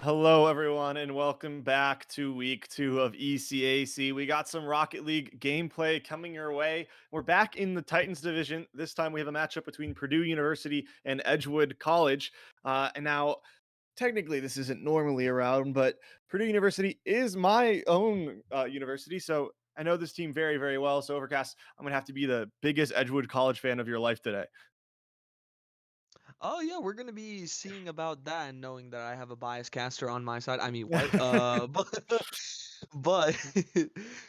Hello, everyone, and welcome back to week 2 of ECAC. We got some Rocket League gameplay coming your way. We're back in the Titans division. This time we have a matchup between Purdue University and Edgewood College. And now, technically, this isn't normally around, but Purdue University is my own university. So I know this team very, very well. So, Overcast, I'm going to have to be the biggest Edgewood College fan of your life today. Oh yeah, we're gonna be seeing about that and knowing that I have a bias caster on my side. I mean white. But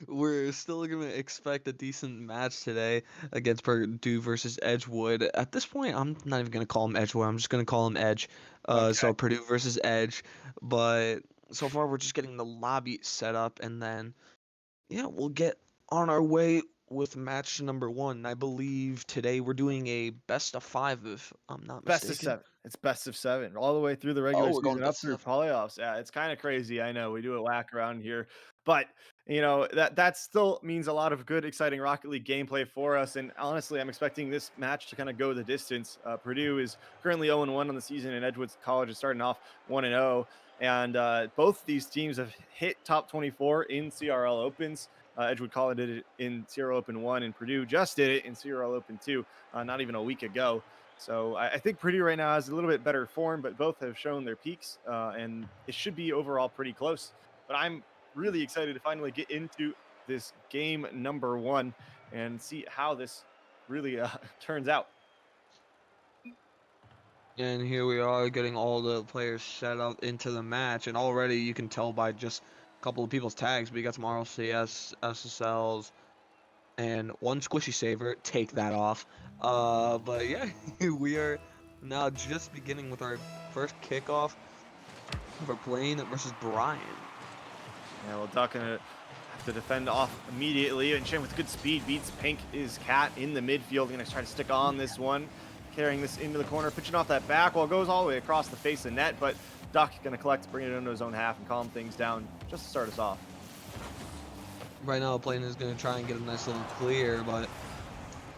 we're still gonna expect a decent match today against Purdue versus Edgewood. At this point, I'm not even gonna call him Edgewood. I'm just gonna call him Edge. Okay. So Purdue versus Edge. But so far, we're just getting the lobby set up, and then yeah, we'll get on our way with match number one. I believe today we're doing a best of five, if I'm not Best of mistaken. 7. It's best of 7 all the way through the regular Oh, we're going season up best through of. playoffs. Yeah, it's kinda crazy, I know, we do it whack around here, but, that still means a lot of good, exciting Rocket League gameplay for us, and honestly, I'm expecting this match to kinda go the distance. Purdue is currently 0-1 on the season, and Edgewood College is starting off 1-0, both these teams have hit top 24 in CRL Opens. Edgewood College did it in CRL Open 1, and Purdue just did it in CRL Open 2, not even a week ago. So I think Purdue right now has a little bit better form, but both have shown their peaks, and it should be overall pretty close. But I'm really excited to finally get into this game number one and see how this really turns out. And here we are getting all the players set up into the match. And already you can tell by just a couple of people's tags. We got some RLCS, SSLs, and one squishy saver. Take that off. But yeah, we are now just beginning with our first kickoff for playing versus Brian. Yeah, well, Duck gonna have to defend off immediately, and Shen with good speed beats Pink is Cat in the midfield. Gonna try to stick on this one, carrying this into the corner, pitching off that back wall, goes all the way across the face of net, but Duck gonna collect, bring it into his own half, and calm things down just to start us off. Right now, Plain is going to try and get a nice little clear, but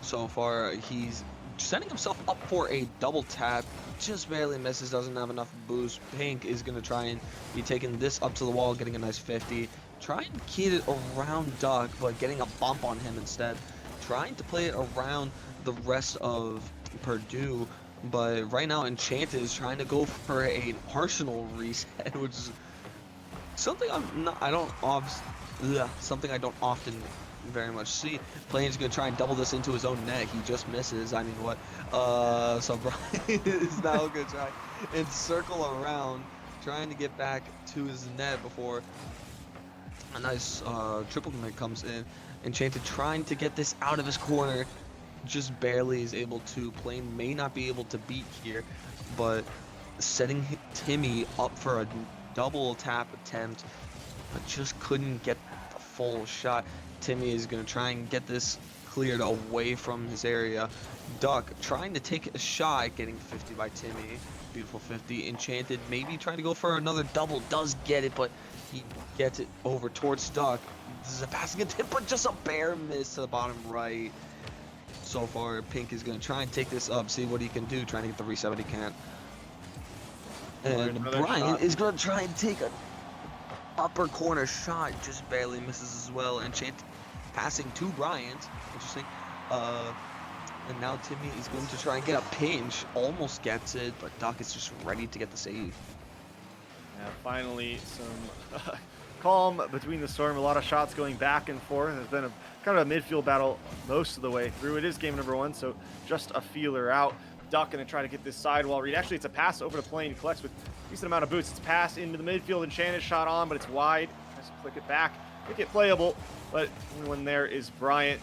so far, he's setting himself up for a double tap. Just barely misses, doesn't have enough boost. Pink is going to try and be taking this up to the wall, getting a nice 50. Try and key it around Duck, but getting a bump on him instead. Trying to play it around the rest of Purdue, but right now Enchanted is trying to go for an Arsenal reset, which is something something I don't often very much see. Plane's gonna try and double this into his own net. He just misses. I mean, what? So Brian is now gonna try and circle around, trying to get back to his net before a nice triple commit comes in. Enchanted trying to get this out of his corner, just barely is able to. Plane may not be able to beat here, but setting Timmy up for a double tap attempt, but just couldn't get the full shot. Timmy is going to try and get this cleared away from his area. Duck trying to take a shot, getting 50 by Timmy. Beautiful 50. Enchanted maybe trying to go for another double, does get it, but he gets it over towards Duck. This is a passing attempt, but just a bare miss to the bottom right. So far, Pink is going to try and take this up, see what he can do, trying to get the reset, but he can't. Oh, there's And another Brian shot. is going to try and take a upper corner shot, just barely misses as well. And passing to Bryant, interesting. And now Timmy is going to try and get a pinch, almost gets it, but Duck is just ready to get the save. Yeah, finally some calm between the storm. A lot of shots going back and forth. There's been a kind of a midfield battle most of the way through. It is game number one, so just a feeler out. Duck gonna try to get this sidewall read. Actually, it's a pass over the plane. Collects with a decent amount of boots. It's pass into the midfield, and Shannon shot on, but it's wide. Tries to click it back, make it playable, but only one there is Bryant.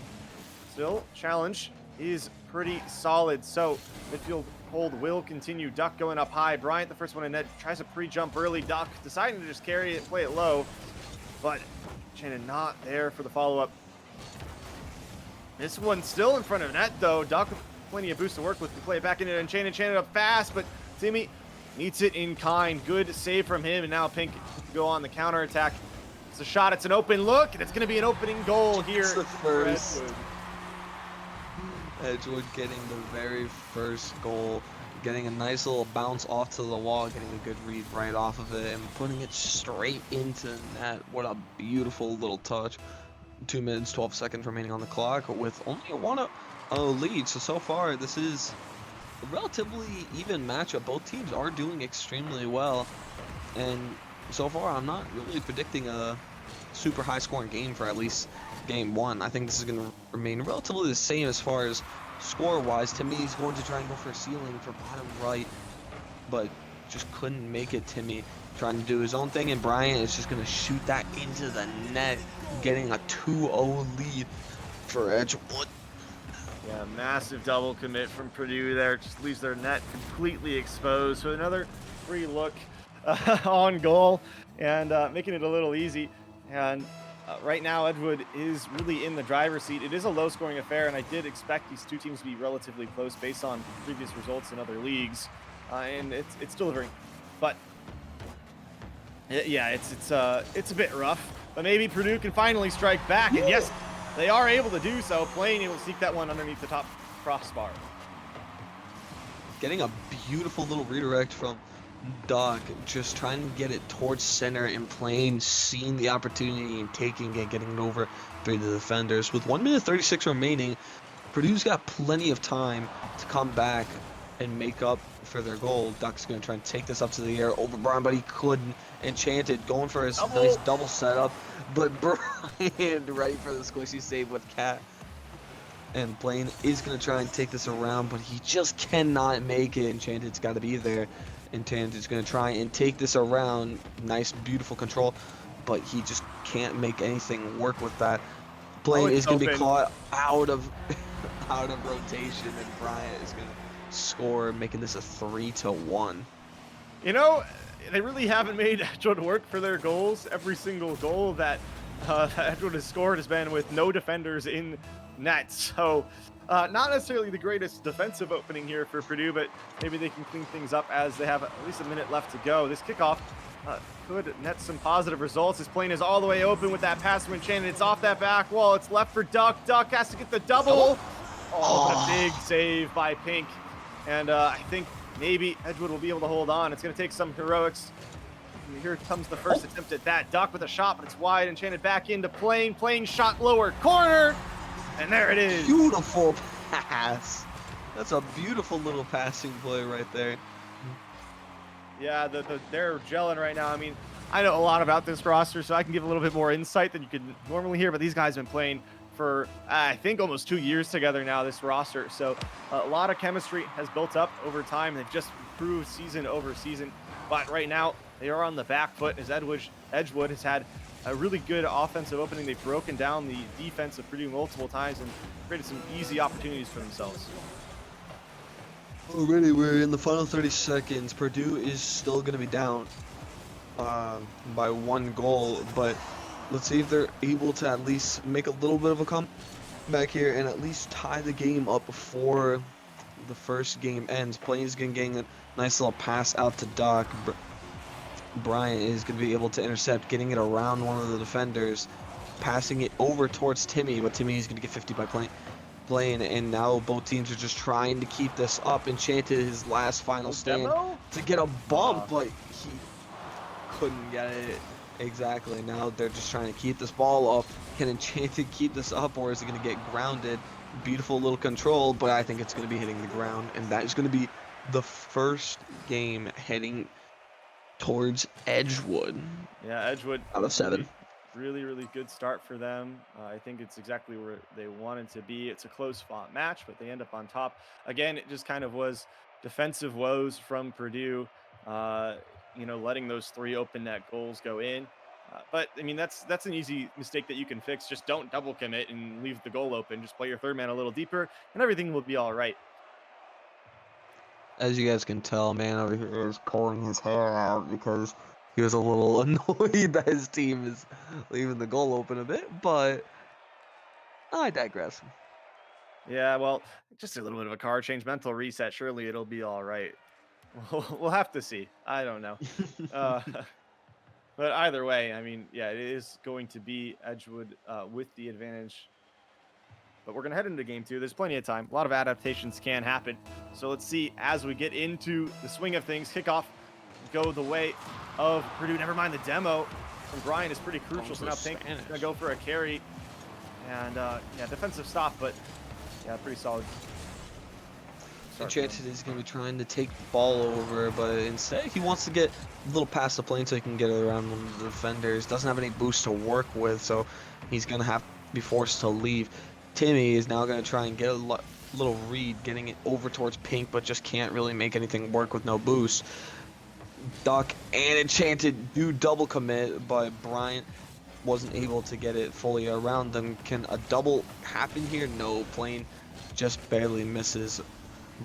Still, challenge is pretty solid. So midfield hold will continue. Duck going up high. Bryant, the first one in net, tries to pre-jump early. Duck deciding to just carry it, play it low, but Shannon not there for the follow-up. This one still in front of net, though. Duck with plenty of boost to work with. Can play it back into it, and Shannon up fast, but Timmy meets it in kind. Good save from him, and now Pink can go on the counter attack. It's a shot. It's an open look, and it's going to be an opening goal here It's the for first. Edgewood. Edgewood getting the very first goal. getting a nice little bounce off to the wall, getting a good read right off of it, and putting it straight into net. What a beautiful little touch. 2 minutes, 12 seconds remaining on the clock with only a 1-0 lead. So far, this is a relatively even matchup. Both teams are doing extremely well. And so far, I'm not really predicting a super high scoring game for at least game one. I think this is going to remain relatively the same as far as score-wise. Timmy's going to try and go for a ceiling for bottom right, but just couldn't make it. Timmy trying to do his own thing, and Bryant is just going to shoot that into the net, getting a 2-0 lead for Edgewood. Yeah, massive double commit from Purdue there. Just leaves their net completely exposed. So another free look on goal, and making it a little easy. And right now, Edgewood is really in the driver's seat. It is a low-scoring affair, and I did expect these two teams to be relatively close based on previous results in other leagues. And it's delivering, but yeah, it's a bit rough. But maybe Purdue can finally strike back, and yes, they are able to do so. Playing able to sneak that one underneath the top crossbar. Getting a beautiful little redirect from Doc, just trying to get it towards center, and Plain seeing the opportunity and taking it, getting it over through the defenders. With 1 minute 36 remaining, Purdue's got plenty of time to come back and make up for their goal. Duck's going to try and take this up to the air over Brian, but he couldn't. Enchanted going for his nice double setup, but Brian right for the squishy save with Cat. And Blaine is going to try and take this around, but he just cannot make it. Enchanted's got to be there. Enchanted's going to try and take this around. Nice, beautiful control, but he just can't make anything work with that. Blaine is going to be caught out of rotation, and Bryant is going to score, making this a 3-1. You know, they really haven't made Edgewood work for their goals. Every single goal that Edgewood has scored has been with no defenders in net. So not necessarily the greatest defensive opening here for Purdue, but maybe they can clean things up as they have at least a minute left to go. This kickoff could net some positive results. This plane is all the way open with that pass from Enchanted. It's off that back wall. It's left for Duck. Duck has to get the double. Oh, what a big save by Pink. And I think maybe Edgewood will be able to hold on. It's going to take some heroics. And here comes the first attempt at that. Duck with a shot, but it's wide. Enchanted back into Plane. Plane shot lower corner. And there it is. Beautiful pass. That's a beautiful little passing play right there. Yeah, they're gelling right now. I mean, I know a lot about this roster, so I can give a little bit more insight than you could normally hear, but these guys have been playing for, I think, almost 2 years together now, this roster. So a lot of chemistry has built up over time. They've just improved season over season. But right now, they are on the back foot as Edgewood has had a really good offensive opening. They've broken down the defense of Purdue multiple times and created some easy opportunities for themselves. Already, we're in the final 30 seconds. Purdue is still going to be down by 1 goal, but let's see if they're able to at least make a little bit of a comeback here and at least tie the game up before the first game ends. Plain's going to get a nice little pass out to Doc. Bryant is going to be able to intercept, getting it around one of the defenders, passing it over towards Timmy, but Timmy is going to get 50 by Plain, and now both teams are just trying to keep this up. Enchanted his last final stand to get a bump, but he couldn't get it. Exactly. Now they're just trying to keep this ball up. Can Enchanted keep this up, or is it going to get grounded? Beautiful little control, but I think it's going to be hitting the ground, and that is going to be the first game heading towards Edgewood. Yeah, Edgewood out of 7. Really good start for them. I think it's exactly where they wanted to be. It's a close-fought match, but they end up on top. Again, it just kind of was defensive woes from Purdue, letting those 3 open net goals go in. But I mean, that's an easy mistake that you can fix. Just don't double commit and leave the goal open. Just play your third man a little deeper, and everything will be all right. As you guys can tell, man over here is pulling his hair out because he was a little annoyed that his team is leaving the goal open a bit, but I digress. Yeah, well, just a little bit of a card change, mental reset. Surely it'll be all right. We'll have to see. I don't know. But either way, I mean, yeah, it is going to be Edgewood with the advantage. but we're going to head into game 2. There's plenty of time. A lot of adaptations can happen. So let's see as we get into the swing of things. Kickoff go the way of Purdue. Never mind, the demo from Brian is pretty crucial. So now Pink is going to go for a carry. And yeah, defensive stop, but yeah, pretty solid. Enchanted is going to be trying to take the ball over, but instead he wants to get a little past the plane so he can get it around one of the defenders. Doesn't have any boost to work with, so he's going to have to be forced to leave. Timmy is now going to try and get a little read, getting it over towards Pink, but just can't really make anything work with no boost. Duck and Enchanted do double commit, but Bryant wasn't able to get it fully around them. Can a double happen here? No, plane just barely misses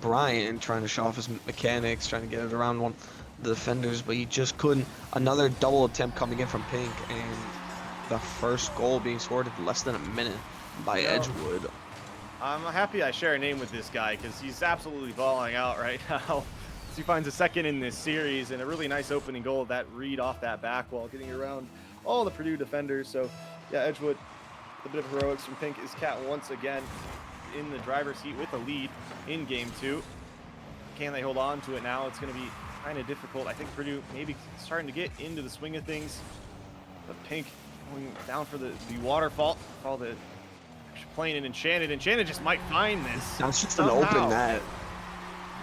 Bryant, trying to show off his mechanics, trying to get it around one of the defenders, but he just couldn't. Another double attempt coming in from Pink, and the first goal being scored in less than a minute by Edgewood. I'm happy I share a name with this guy because he's absolutely balling out right now. He finds a second in this series and a really nice opening goal. That read off that back wall, getting around all the Purdue defenders. So yeah, Edgewood, a bit of heroics from Pink, is cat once again in the driver's seat with a lead in game 2. Can they hold on to it now? It's going to be kind of difficult. I think Purdue maybe starting to get into the swing of things. But Pink going down for the waterfall. Call the plane and Enchanted. Enchanted just might find this. That's just an open net.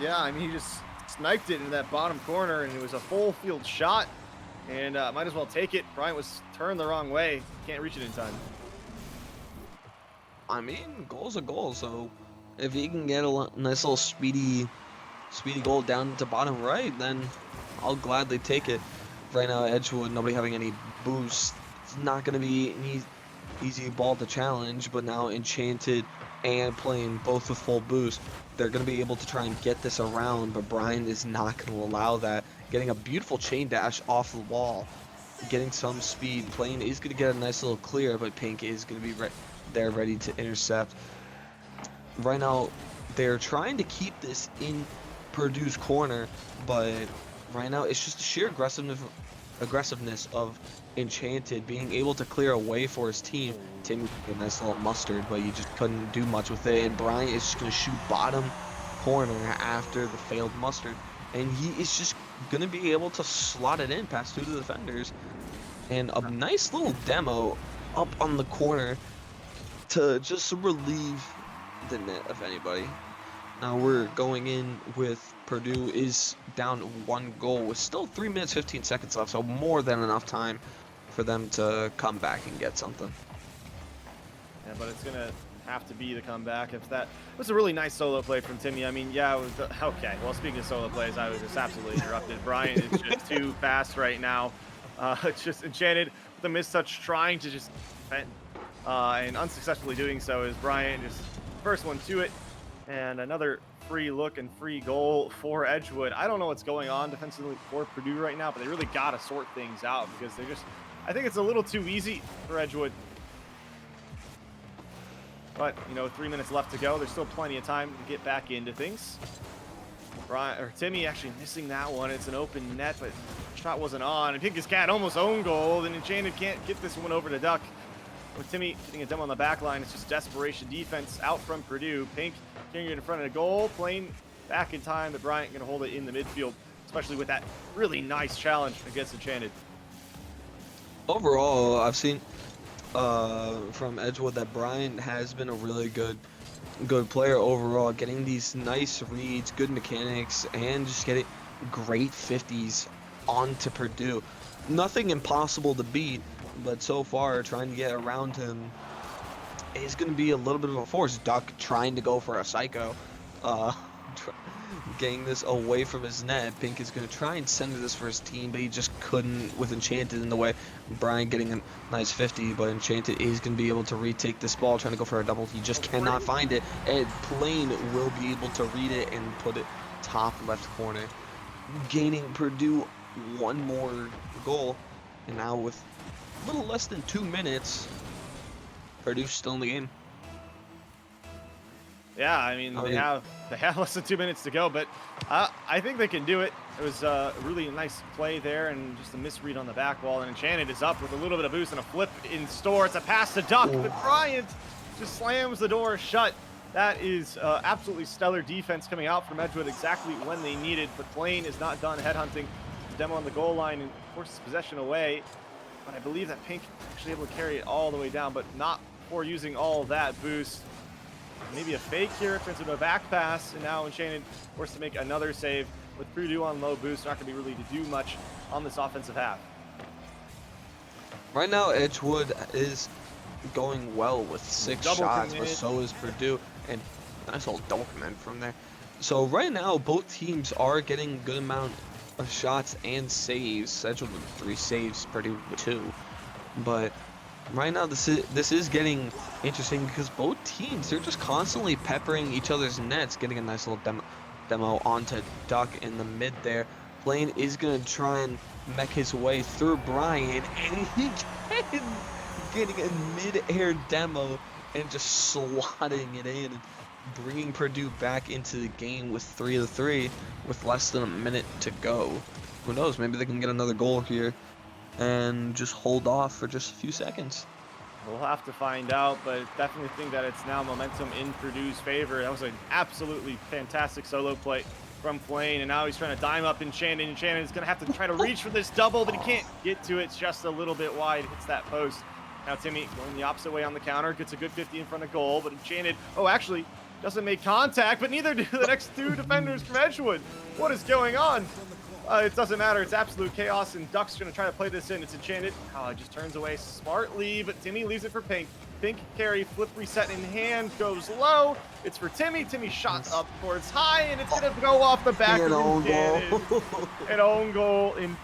Yeah, I mean, he just sniped it into that bottom corner, and it was a full field shot. And might as well take it. Bryant was turned the wrong way. Can't reach it in time. I mean, goal's a goal, so if he can get a nice little speedy goal down to bottom right, then I'll gladly take it. Right now, Edgewood, nobody having any boost. It's not going to be an easy ball to challenge, but now Enchanted and playing both with full boost, they're going to be able to try and get this around, but Brian is not going to allow that. Getting a beautiful chain dash off the wall, getting some speed. Plane is going to get a nice little clear, but Pink is going to be there ready to intercept. Right now, they're trying to keep this in Purdue's corner, but right now it's just the sheer aggressiveness of Enchanted being able to clear away for his team. Timmy a nice little mustard, but you just couldn't do much with it, and Bryant is just going to shoot bottom corner after the failed mustard, and he is just going to be able to slot it in past 2 of the defenders, and a nice little demo up on the corner to just relieve the net of anybody. Now we're going in with Purdue is down 1 goal with still 3 minutes 15 seconds left, so more than enough time for them to come back and get something. Yeah, but it's gonna have to be the comeback. If that it was a really nice solo play from Timmy. I mean, yeah, it was okay. Well, speaking of solo plays, I was just absolutely interrupted. Brian is just too fast right now. It's just Enchanted with a mistouch, trying to just defend, and unsuccessfully doing so. Is Brian just first one to it, and another free look and free goal for Edgewood. I don't know what's going on defensively for Purdue right now, but they really got to sort things out because they just, I think it's a little too easy for Edgewood. But, you know, 3 minutes left to go. There's still plenty of time to get back into things. Timmy actually missing that one. It's an open net, but shot wasn't on. And Pink is cat almost own goal. And Enchanted can't get this one over to Duck. With Timmy getting a demo on the back line, it's just desperation defense out from Purdue. Pink carrying it in front of the goal, playing back in time, but Bryant going to hold it in the midfield, especially with that really nice challenge against Enchanted. Overall, I've seen from Edgewood that Bryant has been a really good player overall, getting these nice reads, good mechanics, and just getting great 50s onto Purdue. Nothing impossible to beat, but so far trying to get around him is going to be a little bit of a force. Duck trying to go for a psycho, getting this away from his net. Pink is going to try and center this for his team, but he just couldn't with Enchanted in the way. Brian getting a nice 50, but Enchanted is going to be able to retake this ball, trying to go for a double. He just cannot find it, and Plane will be able to read it and put it top left corner, gaining Purdue 1 more goal. And now with a little less than 2 minutes, Purdue's still in the game. Yeah, I mean, they have less than 2 minutes to go, but I think they can do it. It was a really nice play there and just a misread on the back wall, and Enchanted is up with a little bit of boost and a flip in store. It's a pass to Duck, but Bryant just slams the door shut. That is absolutely stellar defense coming out from Edgewood exactly when they needed, but Plain is not done headhunting. Demo on the goal line and forces possession away. But I believe that Pink actually able to carry it all the way down, but not before using all that boost. Maybe a fake here, turns into a back pass, and now Enchanted forced to make another save. With Purdue on low boost, not going to be really to do much on this offensive half. Right now, Edgewood is going well with 6 shots, but so is Purdue, and nice little double command from there. So right now, both teams are getting a good amount of shots and saves. Edgewood with 3 saves, Purdue with 2. But right now, this is getting interesting because both teams, they're just constantly peppering each other's nets, getting a nice little demo onto Duck in the mid there. Blaine is going to try and mech his way through Brian, and he getting a mid-air demo and just slotting it in, and bringing Purdue back into the game with 3-3 with less than a minute to go. Who knows, maybe they can get another goal here and just hold off for just a few seconds. We'll have to find out, but definitely think that it's now momentum in Purdue's favor. That was an absolutely fantastic solo play from Plain, and now he's trying to dime up Enchanted. Enchanted is going to have to try to reach for this double, but he can't get to it. It's just a little bit wide, hits that post. Now Timmy going the opposite way on the counter, gets a good 50 in front of goal, but Enchanted, oh, actually doesn't make contact, but neither do the next 2 defenders from Edgewood. What is going on? It doesn't matter. It's absolute chaos, and Duck's going to try to play this in. It's Enchanted. Oh, it just turns away smartly, but Timmy leaves it for Pink. Pink carry, flip reset in hand, goes low. It's for Timmy. Timmy shot up towards high, and it's going to go off the back of Enchanted. An own goal in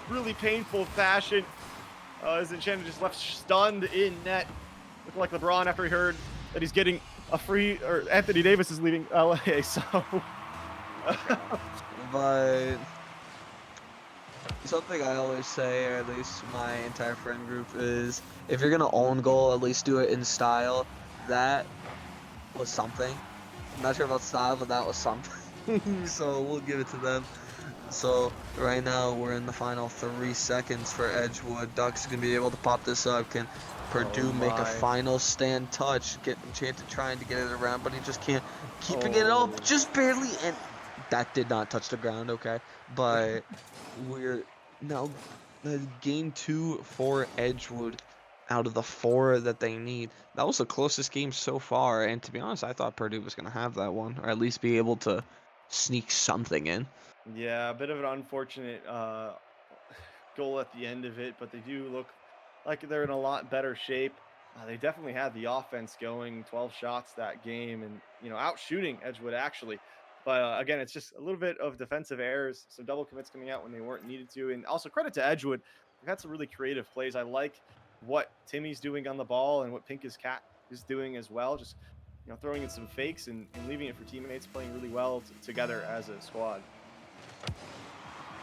really painful fashion. As Enchanted just left stunned in net. Looking like LeBron after he heard that he's getting a free, or Anthony Davis is leaving LA, so. But something I always say, or at least my entire friend group, is if you're gonna own goal, at least do it in style. That was something. I'm not sure about style, but that was something. So we'll give it to them. So right now we're in the final 3 seconds for Edgewood. Duck's gonna be able to pop this up. Can Purdue make a final stand touch? Get Enchanted trying to get it around, but he just can't. Keeping it up just barely, and that did not touch the ground. Okay, but we're now game 2 for Edgewood out of the 4 that they need. That was the closest game so far, and to be honest, I thought Purdue was gonna have that one, or at least be able to sneak something in. Yeah, a bit of an unfortunate goal at the end of it, but they do look like they're in a lot better shape. They definitely had the offense going, 12 shots that game, and out shooting Edgewood actually. But again, it's just a little bit of defensive errors, some double commits coming out when they weren't needed to, and also credit to Edgewood. They've had some really creative plays. I like what Timmy's doing on the ball and what Pink's Cat is doing as well. Just throwing in some fakes and leaving it for teammates, playing really well together as a squad.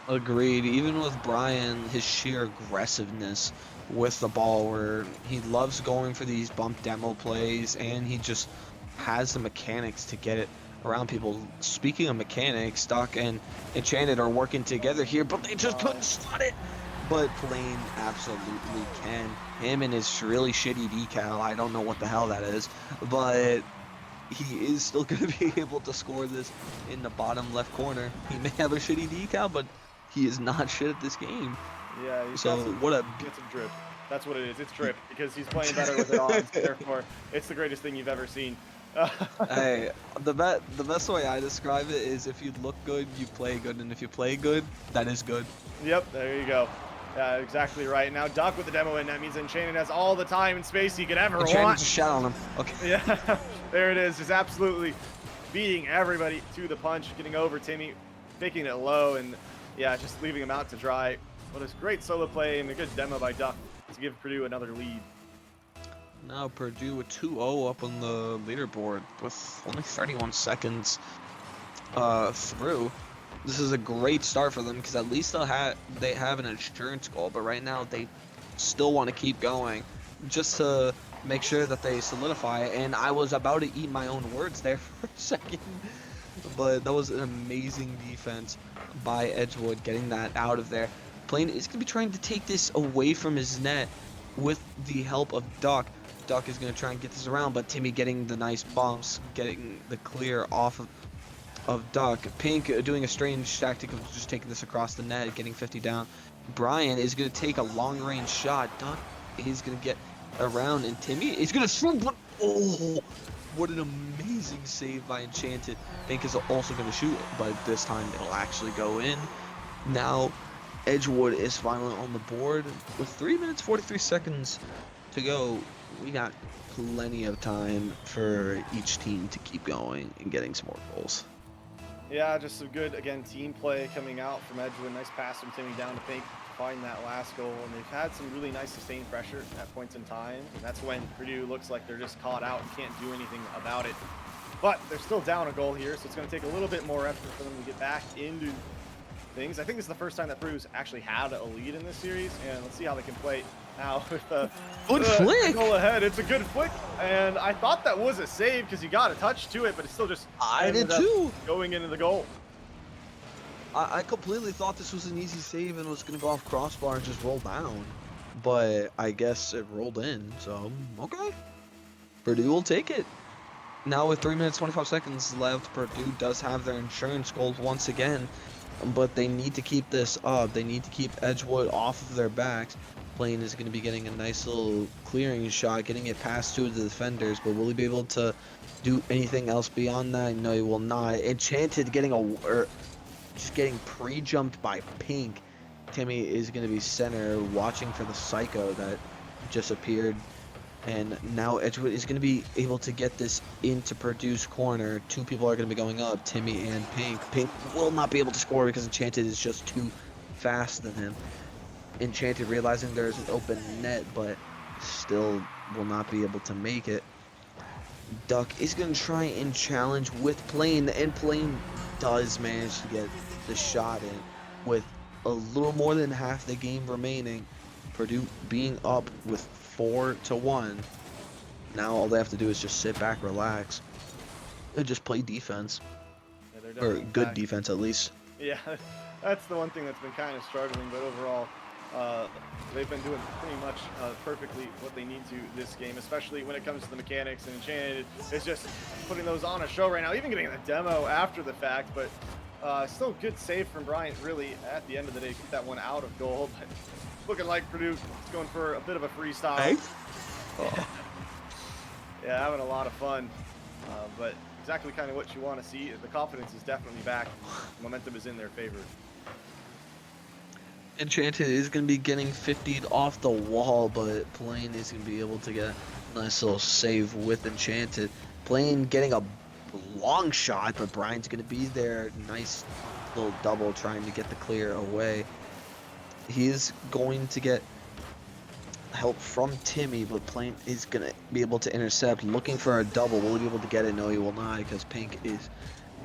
Agreed. Even with Brian, his sheer aggressiveness with the ball, where he loves going for these bump demo plays, and he just has the mechanics to get it around people. Speaking of mechanics, Duck and Enchanted are working together here, but they just couldn't slot it. But Plain absolutely can. Him and his really shitty decal, I don't know what the hell that is, but he is still going to be able to score this in the bottom left corner. He may have a shitty decal, but he is not shit at this game. Yeah, he's so what a get some drip. That's what it is. It's drip because he's playing better with it on. Therefore, it's the greatest thing you've ever seen. Hey, the best way I describe it is if you look good, you play good, and if you play good, that is good. Yep, there you go. Yeah, exactly right. Now Duck with the demo in. That means Enchanted has all the time and space he could ever want. Just shot on him. Okay. Yeah, there it is. Just absolutely beating everybody to the punch, getting over Timmy, faking it low, and yeah, just leaving him out to dry. What a great solo play and a good demo by Duck to give Purdue another lead. Now Purdue with 2-0 up on the leaderboard with only 31 seconds through. This is a great start for them because at least they have an insurance goal, but right now they still want to keep going just to make sure that they solidify it. And I was about to eat my own words there for a second, but that was an amazing defense by Edgewood getting that out of there. Plain is going to be trying to take this away from his net, with the help of Duck. Duck is going to try and get this around, but Timmy getting the nice bumps, getting the clear off of Duck. Pink doing a strange tactic of just taking this across the net, getting 50 down. Brian is going to take a long-range shot. Duck is going to get around, and Timmy is going to shoot, but oh, what an amazing save by Enchanted. Pink is also going to shoot, but this time it'll actually go in. Now, Edgewood is finally on the board with 3 minutes 43 seconds to go. We got plenty of time for each team to keep going and getting some more goals. Yeah, just some good, again, team play coming out from Edgewood. Nice pass from Timmy down to Pink to find that last goal. And they've had some really nice sustained pressure at points in time. And that's when Purdue looks like they're just caught out and can't do anything about it. But they're still down a goal here, so it's going to take a little bit more effort for them to get back into things. I think this is the first time that Purdue's actually had a lead in this series. And let's see how they can play now with a flick. Goal ahead. It's a good flick, and I thought that was a save because he got a touch to it, but it's still just I did too. Going into the goal. I completely thought this was an easy save and was going to go off crossbar and just roll down, but I guess it rolled in, so okay. Purdue will take it. Now with 3 minutes 25 seconds left, Purdue does have their insurance goals once again, but they need to keep this up. They need to keep Edgewood off of their backs. Plain is going to be getting a nice little clearing shot, getting it past two of the defenders, but will he be able to do anything else beyond that? No, he will not. Enchanted getting just getting pre-jumped by Pink. Timmy is going to be center, watching for the Psycho that just appeared, and now Edgewood is going to be able to get this into Purdue's corner. Two people are going to be going up, Timmy and Pink. Pink will not be able to score because Enchanted is just too fast than him. Enchanted realizing there's an open net, but still will not be able to make it. Duck is going to try and challenge with Plain, and Plain does manage to get the shot in with a little more than half the game remaining. Purdue being up with 4-1. Now all they have to do is just sit back, relax, and just play defense. Yeah, or good defense at least. Yeah, that's the one thing that's been kind of struggling, but overall, they've been doing pretty much perfectly what they need to this game, especially when it comes to the mechanics. And Enchanted is just putting those on a show right now, even getting the demo after the fact. But still good save from Bryant, really, at the end of the day. Keep that one out of goal. But looking like Purdue is going for a bit of a freestyle. Hey? Oh. Yeah, having a lot of fun. But exactly kind of what you want to see. The confidence is definitely back. Momentum is in their favor. Enchanted is going to be getting 50'd off the wall, but Plain is going to be able to get a nice little save with Enchanted. Plain getting a long shot, but Brian's going to be there. Nice little double trying to get the clear away. He is going to get help from Timmy, but Plain is going to be able to intercept. Looking for a double. Will he be able to get it? No, he will not, because Pink is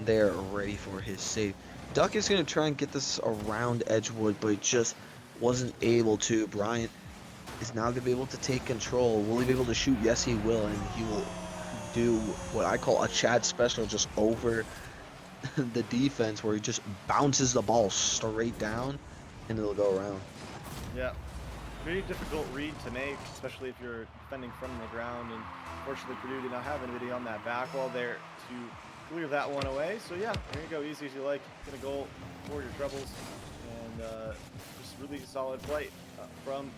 there ready for his save. Duck is going to try and get this around Edgewood, but just wasn't able to. Bryant is now going to be able to take control. Will he be able to shoot? Yes, he will, and he will do what I call a Chad special, just over the defense, where he just bounces the ball straight down, and it'll go around. Yeah, very difficult read to make, especially if you're defending from the ground, and fortunately Purdue did not have anybody on that back wall there to clear that one away. So yeah, there you go, easy as you like. Get a goal for your troubles, and just really solid play from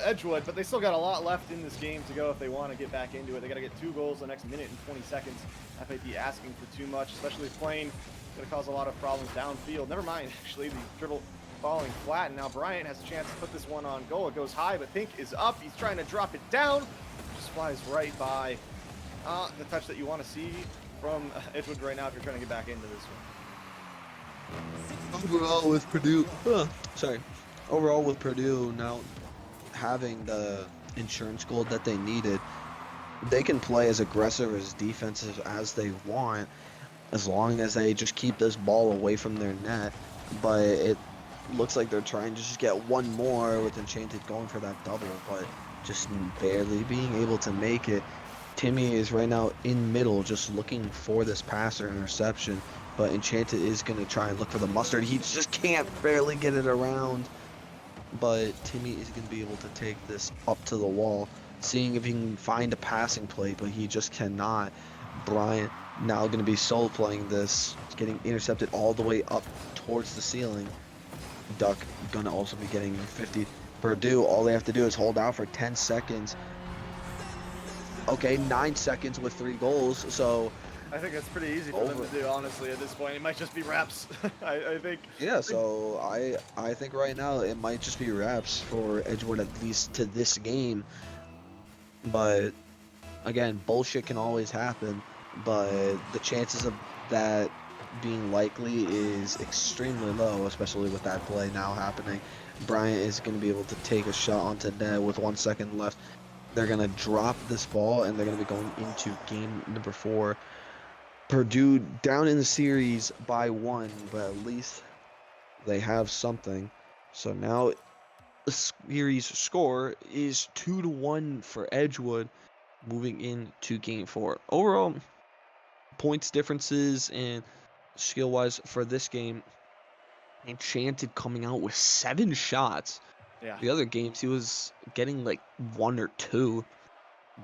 Edgewood. But they still got a lot left in this game to go if they want to get back into it. They got to get 2 goals the next minute and 20 seconds. That might be asking for too much, especially if Plain going to cause a lot of problems downfield. Never mind, actually, the dribble falling flat, and now Bryant has a chance to put this one on goal. It goes high, but Pink is up. He's trying to drop it down. Just flies right by. The touch that you want to see from Edgewood right now if you're trying to get back into this one. Overall with Purdue, overall with Purdue now having the insurance goal that they needed, they can play as aggressive as defensive as they want, as long as they just keep this ball away from their net. But it looks like they're trying to just get one more with Enchanted going for that double, but just barely being able to make it. Timmy is right now in middle, just looking for this pass or interception, but Enchanted is going to try and look for the mustard. He just can't barely get it around. but Timmy is going to be able to take this up to the wall, seeing if he can find a passing play, but he just cannot. Bryant now going to be solo playing this, getting intercepted all the way up towards the ceiling. Duck going to also be getting 50. Purdue, all they have to do is hold out for 10 seconds. Okay, 9 seconds with 3 goals, so... I think that's pretty easy for them to do, honestly, at this point. It might just be reps, I think. Yeah, so I think right now it might just be reps for Edgewood, at least to this game. But, again, bullshit can always happen, but the chances of that being likely is extremely low, especially with that play now happening. Bryant is going to be able to take a shot onto net with 1 second left. They're going to drop this ball, and they're going to be going into game number 4. Purdue down in the series by 1, but at least they have something. So now the series score is 2-1 for Edgewood moving into game 4. Overall, points differences and skill-wise for this game, Enchanted coming out with 7 shots. Yeah. The other games, he was getting like 1 or 2.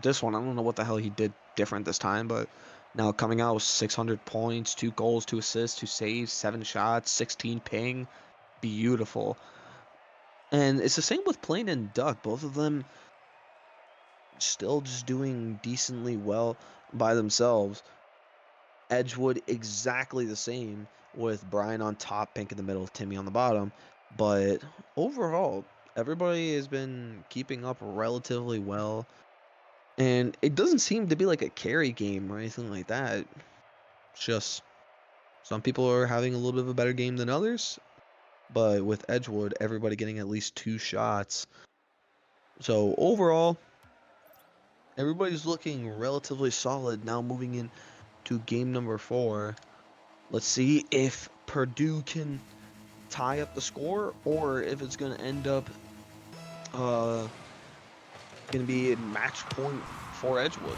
This one, I don't know what the hell he did different this time, but now coming out with 600 points, 2 goals, 2 assists, 2 saves, 7 shots, 16 ping. Beautiful. And it's the same with Plain and Duck. Both of them still just doing decently well by themselves. Edgewood exactly the same, with Brian on top, Pink in the middle, Timmy on the bottom. But overall, everybody has been keeping up relatively well. And it doesn't seem to be like a carry game or anything like that. It's just some people are having a little bit of a better game than others. But with Edgewood, everybody getting at least 2 shots. So overall, everybody's looking relatively solid now moving into game number 4. Let's see if Purdue can tie up the score or if it's going to end up going to be a match point for Edgewood.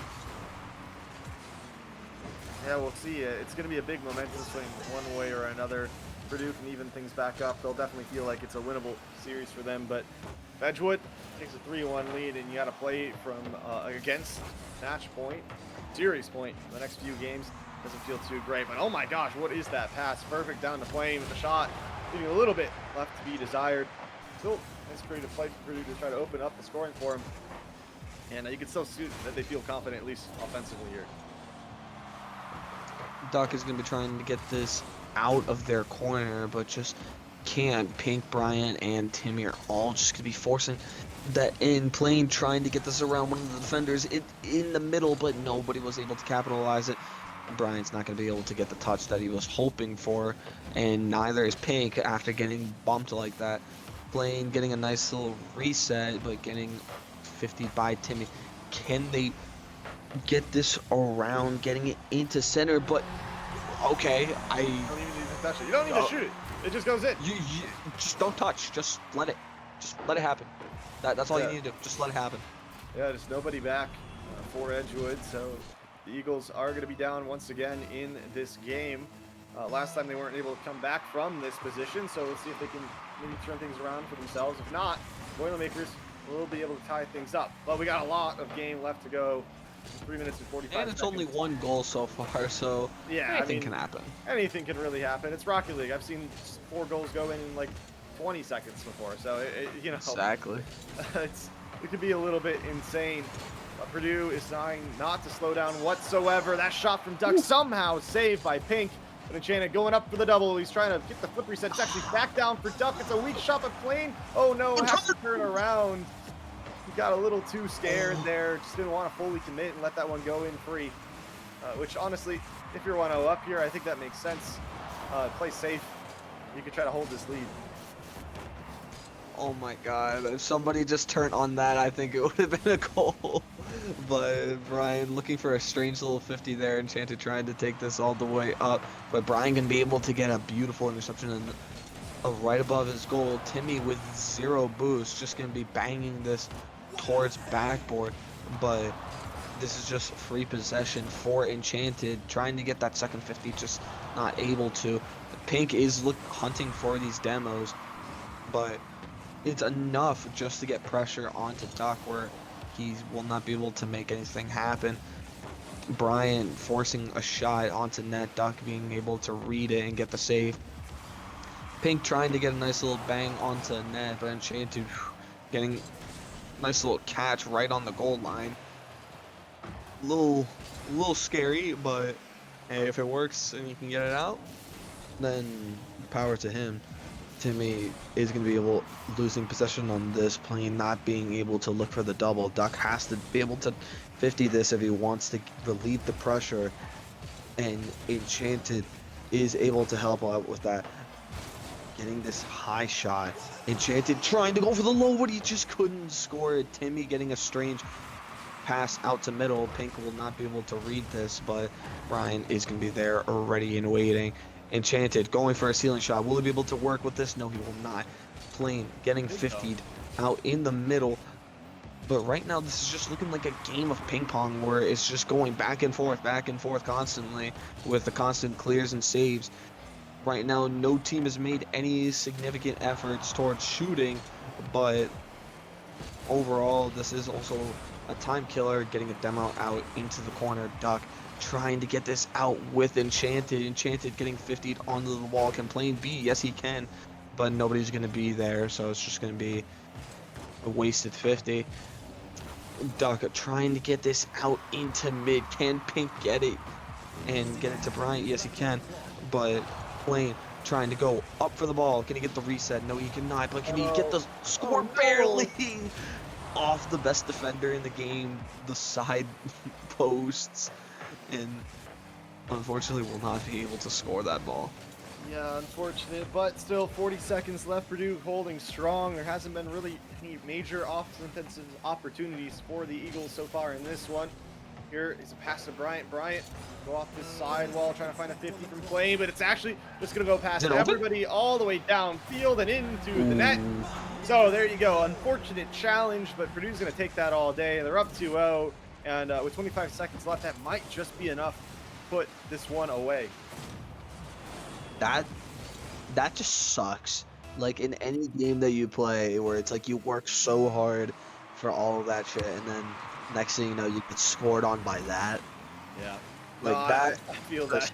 Yeah, we'll see. It's going to be a big momentum swing one way or another. Purdue can even things back up. They'll definitely feel like it's a winnable series for them. But if Edgewood takes a 3-1 lead and you got to play from against match point, series point the next few games, doesn't feel too great. But oh my gosh, what is that pass? Perfect down the plane with the shot. Leaving a little bit left to be desired. Still nice creative play for Purdue to try to open up the scoring for them. And you can still see that they feel confident, at least offensively here. Duck is going to be trying to get this out of their corner, but just can't. Pink, Bryant, and Timmy are all just going to be forcing that in, playing, trying to get this around one of the defenders in the middle, but nobody was able to capitalize it. Bryant's not going to be able to get the touch that he was hoping for, and neither is Pink after getting bumped like that. Playing, getting a nice little reset, but getting 50 by Timmy. Can they get this around, getting it into center? But okay, You don't even need to touch it. You don't need to shoot it. It just goes in. You just don't touch. Just let it happen. That's all you need to do. Just let it happen. Yeah, there's nobody back for Edgewood, so the Eagles are going to be down once again in this game. Last time they weren't able to come back from this position, so let's see if they can maybe turn things around for themselves. If not, Boilermakers will be able to tie things up. But we got a lot of game left to go. 3 minutes and 45 And it's seconds. only 1 goal so far, so yeah, anything can happen. Anything can really happen. It's Rocket League. I've seen 4 goals go in like 20 seconds before, so you know. Exactly. It could be a little bit insane. But Purdue is trying not to slow down whatsoever. That shot from Duck somehow saved by Pink. But Enchanted going up for the double. He's trying to get the flip reset. It's actually back down for Duck. It's a weak shot, but Plain. Oh no, has to turn around. He got a little too scared there. Just didn't want to fully commit and let that one go in free. Which honestly, if you're 1-0 up here, I think that makes sense. Play safe. You could try to hold this lead. Oh my god, if somebody just turned on that, I think it would have been a goal. But Brian looking for a strange little 50 there. Enchanted trying to take this all the way up. But Brian can be able to get a beautiful interception and right above his goal. Timmy with 0 boost, just going to be banging this towards backboard. But this is just free possession for Enchanted. Trying to get that second 50, just not able to. Pink is hunting for these demos. But it's enough just to get pressure onto Duck where he will not be able to make anything happen. Bryant forcing a shot onto net, Duck being able to read it and get the save. Pink trying to get a nice little bang onto net, but Enchanted getting a nice little catch right on the goal line. Little scary, but hey, if it works and you can get it out, then power to him. Timmy is going to be able losing possession on this plane, not being able to look for the double. Duck has to be able to 50 this if he wants to relieve the pressure, and Enchanted is able to help out with that. Getting this high shot. Enchanted trying to go for the low, but he just couldn't score it. Timmy getting a strange pass out to middle. Pink will not be able to read this, but Brian is going to be there ready and waiting. Enchanted going for a ceiling shot. Will he be able to work with this? No, he will not. Plane getting 50'd out in the middle. But right now, this is just looking like a game of ping pong where it's just going back and forth constantly with the constant clears and saves. Right now, no team has made any significant efforts towards shooting, but overall, this is also a time killer, getting a demo out into the corner. Duck trying to get this out with Enchanted. Enchanted getting 50'd onto the wall. Can Plane be? Yes, he can, but nobody's going to be there, so it's just going to be a wasted 50. Duck trying to get this out into mid. Can Pink get it and get it to Bryant? Yes, he can, but Plane trying to go up for the ball. Can he get the reset? No, he cannot, but can he get the score? Barely off the best defender in the game, the side posts, and unfortunately will not be able to score that ball. Yeah, unfortunate, but still 40 seconds left. Purdue holding strong. There hasn't been really any major offensive opportunities for the Eagles so far in this one. Here is a pass to Bryant. Bryant go off this side wall, trying to find a 50 from Plane, but it's actually just going to go past everybody all the way downfield and into the net. So there you go. Unfortunate challenge, but Purdue's going to take that all day. They're up 2-0, and with 25 seconds left, that might just be enough to put this one away. That just sucks. Like in any game that you play where it's like you work so hard for all of that shit, and then next thing you know, you get scored on by that. Yeah. Like no, that. I feel that.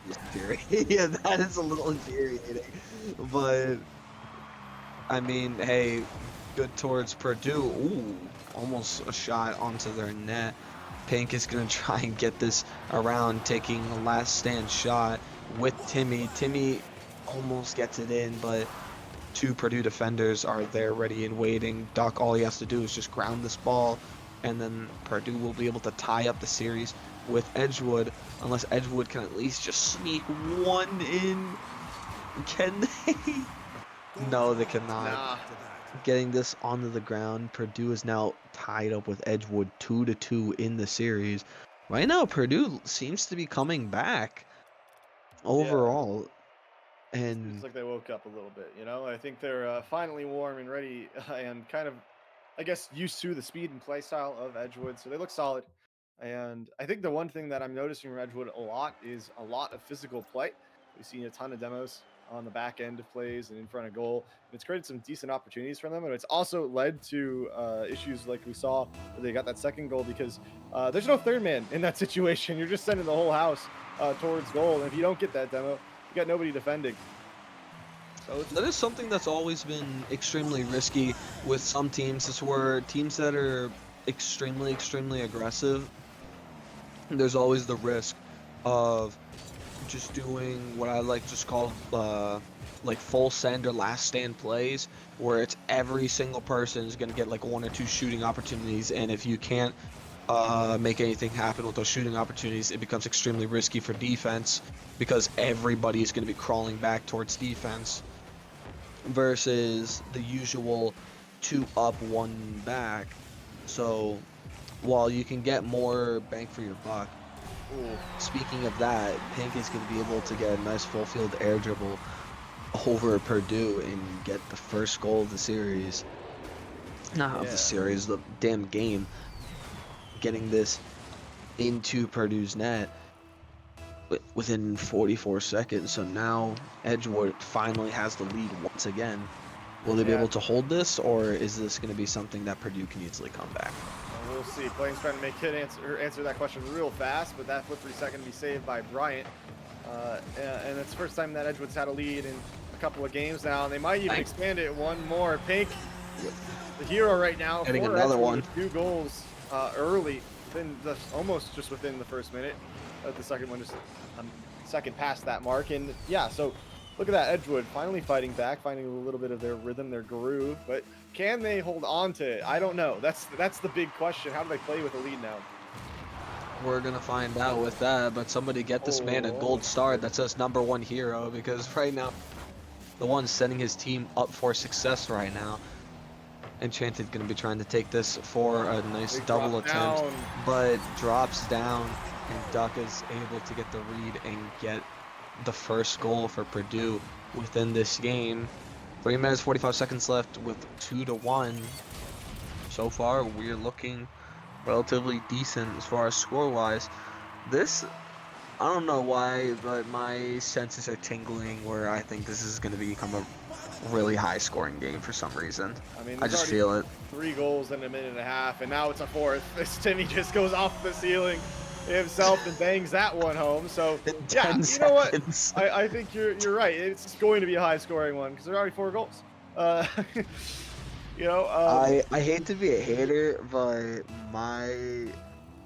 Yeah, that is a little infuriating. But I mean, hey, good towards Purdue. Ooh, almost a shot onto their net. Pink is gonna try and get this around, taking a last stand shot with Timmy. Timmy almost gets it in, but two Purdue defenders are there ready and waiting. Duck, all he has to do is just ground this ball, and then Purdue will be able to tie up the series with Edgewood, unless Edgewood can at least just sneak one in. Can they? No, they cannot. Nah. Getting this onto the ground, Purdue is now tied up with Edgewood 2-2 in the series. Right now, Purdue seems to be coming back overall. Yeah. And it's like they woke up a little bit, you know? I think they're finally warm and ready and kind of, I guess, used to the speed and play style of Edgewood. So they look solid. And I think the one thing that I'm noticing from Edgewood a lot is a lot of physical play. We've seen a ton of demos on the back end of plays and in front of goal. And it's created some decent opportunities for them. And it's also led to issues like we saw where they got that second goal because there's no third man in that situation. You're just sending the whole house towards goal. And if you don't get that demo, you got nobody defending. So that is something that's always been extremely risky with some teams. It's where teams that are extremely aggressive, there's always the risk of just doing what I like just call like full send or last stand plays, where it's every single person is going to get like one or two shooting opportunities, and if you can't make anything happen with those shooting opportunities, it becomes extremely risky for defense because everybody is going to be crawling back towards defense versus the usual 2 up 1 back. So while you can get more bang for your buck, speaking of that, Pink is going to be able to get a nice full field air dribble over Purdue and get the first goal of the series. Not of the series, the damn game. Getting this into Purdue's net within 44 seconds. So now Edgewood finally has the lead once again. Will they be Yeah. able to hold this, or is this going to be something that Purdue can easily come back? We'll see. Plains trying to make it answer that question real fast, but that flip reset can be saved by Bryant. And it's the first time that Edgewood's had a lead in a couple of games now, and they might even expand it one more. Pink, the hero right now, Getting for another Edgewood one. with 2 goals early, almost just within the first minute. The second one just second past that mark, and yeah, so look at that, Edgewood finally fighting back, finding a little bit of their rhythm, their groove, but can they hold on to it? I don't know. That's the big question. How do they play with a lead now? We're gonna find out with that, but somebody get this man a gold star that says #1 hero, because right now, the one setting his team up for success right now. Enchanted gonna be trying to take this for a nice double attempt, but drops down, and Duck is able to get the read and get the first goal for Purdue within this game. 3 minutes 45 seconds left with 2-1. So far, we're looking relatively decent as far as score-wise. This, I don't know why, but my senses are tingling where I think this is going to become a really high-scoring game for some reason. I mean, I just feel it. 3 goals in a minute and a half, and now it's a 4th. This Timmy just goes off the ceiling himself and bangs that one home. So yeah, you know what? I think you're right. It's going to be a high-scoring one because there are already 4 goals. You know, I hate to be a hater, but my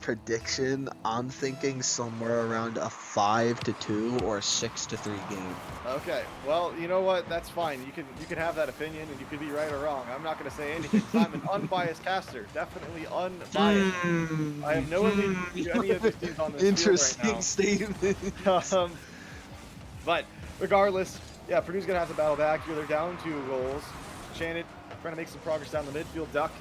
prediction, I'm thinking somewhere around a 5-2 or a 6-3 game. Okay, well, you know what? That's fine. You can have that opinion, and you could be right or wrong. I'm not going to say anything. I'm an unbiased caster, definitely unbiased. I have no allegiance to any of these teams on this Interesting field right now. statement. But regardless, yeah, Purdue's going to have to battle back here. They're down 2 goals. Shannon trying to make some progress down the midfield. Duck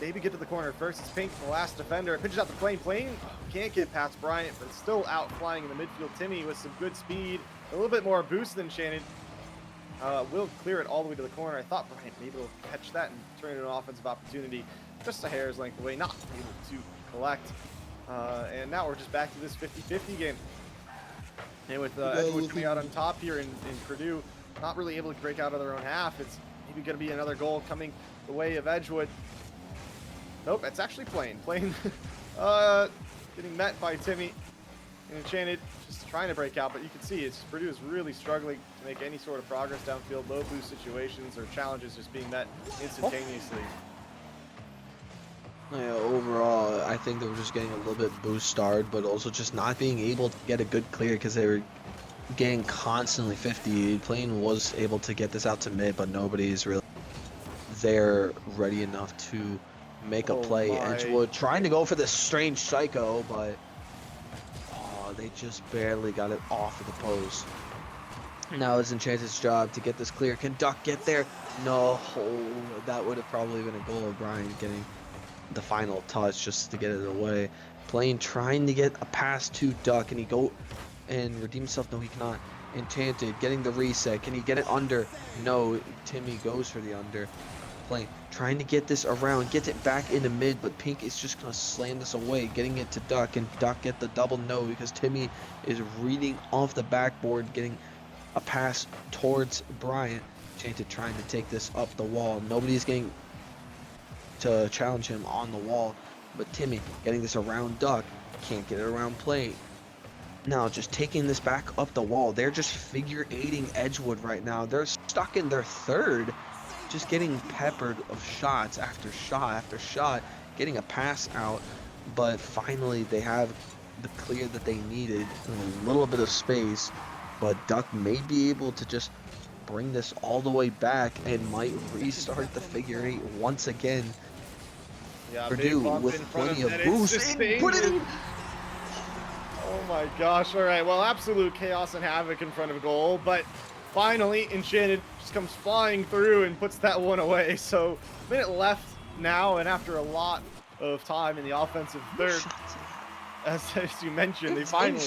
maybe get to the corner first. It's Pink, the last defender. Pitches out the Plane. Can't get past Bryant, but still out flying in the midfield. Timmy with some good speed, a little bit more boost than Shannon. Will clear it all the way to the corner. I thought Bryant maybe will catch that and turn it into an offensive opportunity. Just a hair's length away, not able to collect. And now we're just back to this 50-50 game. And with Edgewood coming out on top here in Purdue, not really able to break out of their own half. It's maybe going to be another goal coming the way of Edgewood. Nope, it's actually Plane. Plane getting met by Timmy and Enchanted, just trying to break out, but you can see Purdue is really struggling to make any sort of progress downfield. Low boost situations or challenges just being met instantaneously. Yeah, overall, I think they were just getting a little bit boost starred, but also just not being able to get a good clear because they were getting constantly 50. Plane was able to get this out to mid, but nobody's really there ready enough to make a play. Edgewood trying to go for this strange psycho, but they just barely got it off of the post. Now it's Enchanted's job to get this clear. Can Duck get there? No, that would have probably been a goal of Brian getting the final touch just to get it away. Plane trying to get a pass to Duck. Can he go and redeem himself? No, he cannot. Enchanted getting the reset. Can he get it under? No, Timmy goes for the under. Plane trying to get this around, gets it back into mid, but Pink is just gonna slam this away, getting it to Duck, and Duck get the double no because Timmy is reading off the backboard, getting a pass towards Bryant. Enchanted trying to take this up the wall. Nobody's getting to challenge him on the wall, but Timmy getting this around Duck, can't get it around Plane. Now just taking this back up the wall. They're just figure-8ing Edgewood right now. They're stuck in their third, just getting peppered of shots after shot after shot, getting a pass out, but finally they have the clear that they needed, a little bit of space, but Duck may be able to just bring this all the way back and might restart the figure-8 once again. Yeah, Purdue with plenty of boost. Put it in. Oh my gosh, all right, well, absolute chaos and havoc in front of goal, but finally, Enchanted just comes flying through and puts that one away. So, a minute left now, and after a lot of time in the offensive third, as you mentioned, they finally